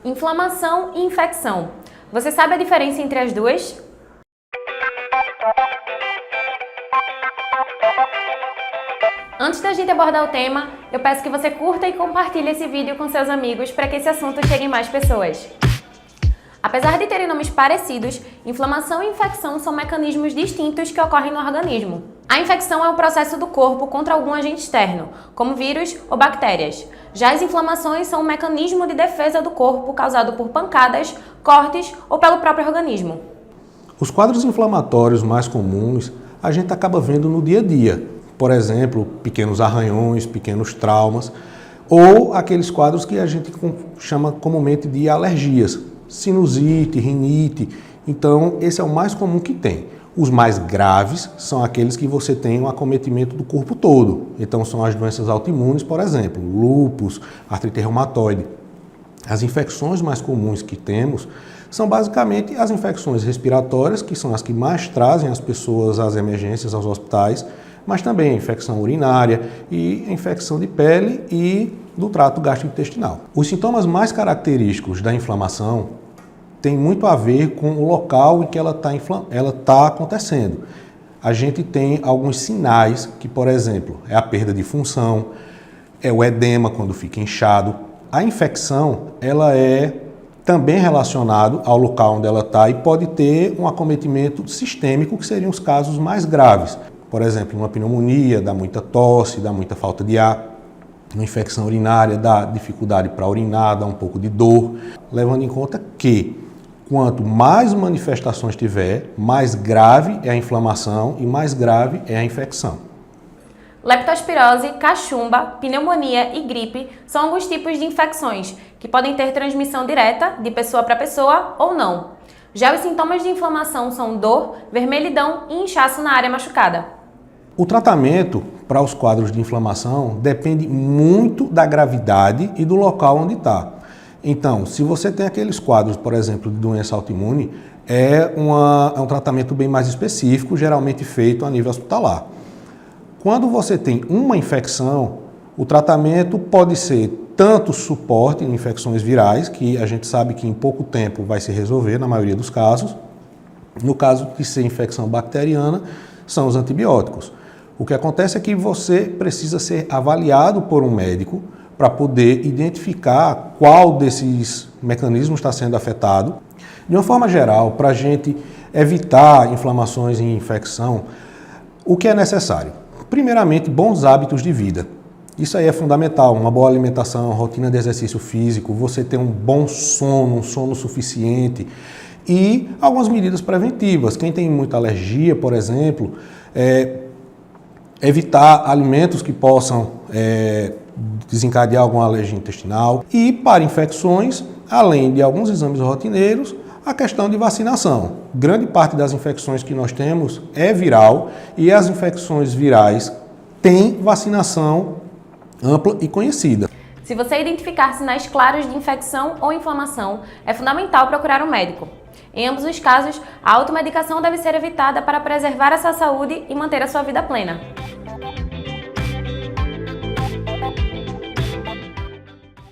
Inflamação e infecção. Você sabe a diferença entre as duas? Antes da gente abordar o tema, eu peço que você curta e compartilhe esse vídeo com seus amigos para que esse assunto chegue em mais pessoas. Apesar de terem nomes parecidos, inflamação e infecção são mecanismos distintos que ocorrem no organismo. A infecção é o processo do corpo contra algum agente externo, como vírus ou bactérias. Já as inflamações são um mecanismo de defesa do corpo causado por pancadas, cortes ou pelo próprio organismo. Os quadros inflamatórios mais comuns a gente acaba vendo no dia a dia. Por exemplo, pequenos arranhões, pequenos traumas, ou aqueles quadros que a gente chama comumente de alergias, sinusite, rinite. Então, esse é o mais comum que tem. Os mais graves são aqueles que você tem um acometimento do corpo todo. Então, são as doenças autoimunes, por exemplo, lúpus, artrite reumatoide. As infecções mais comuns que temos são basicamente as infecções respiratórias, que são as que mais trazem as pessoas às emergências, aos hospitais, mas também a infecção urinária e a infecção de pele e do trato gastrointestinal. Os sintomas mais característicos da inflamação têm muito a ver com o local em que ela está acontecendo. A gente tem alguns sinais que, por exemplo, é a perda de função, é o edema quando fica inchado. A infecção, ela é também relacionada ao local onde ela está e pode ter um acometimento sistêmico, que seriam os casos mais graves. Por exemplo, uma pneumonia, dá muita tosse, dá muita falta de ar. Uma infecção urinária, dá dificuldade para urinar, dá um pouco de dor. Levando em conta que quanto mais manifestações tiver, mais grave é a inflamação e mais grave é a infecção. Leptospirose, cachumba, pneumonia e gripe são alguns tipos de infecções que podem ter transmissão direta de pessoa para pessoa ou não. Já os sintomas de inflamação são dor, vermelhidão e inchaço na área machucada. O tratamento para os quadros de inflamação depende muito da gravidade e do local onde está. Então, se você tem aqueles quadros, por exemplo, de doença autoimune, é um tratamento bem mais específico, geralmente feito a nível hospitalar. Quando você tem uma infecção, o tratamento pode ser tanto suporte em infecções virais, que a gente sabe que em pouco tempo vai se resolver, na maioria dos casos. No caso de ser infecção bacteriana, são os antibióticos. O que acontece é que você precisa ser avaliado por um médico para poder identificar qual desses mecanismos está sendo afetado. De uma forma geral, para a gente evitar inflamações e infecção, o que é necessário? Primeiramente, bons hábitos de vida. Isso aí é fundamental, uma boa alimentação, rotina de exercício físico, você ter um bom sono, um sono suficiente e algumas medidas preventivas. Quem tem muita alergia, por exemplo, evitar alimentos que possam desencadear alguma alergia intestinal. E para infecções, além de alguns exames rotineiros, a questão de vacinação. Grande parte das infecções que nós temos é viral e as infecções virais têm vacinação ampla e conhecida. Se você identificar sinais claros de infecção ou inflamação, é fundamental procurar um médico. Em ambos os casos, a automedicação deve ser evitada para preservar a sua saúde e manter a sua vida plena.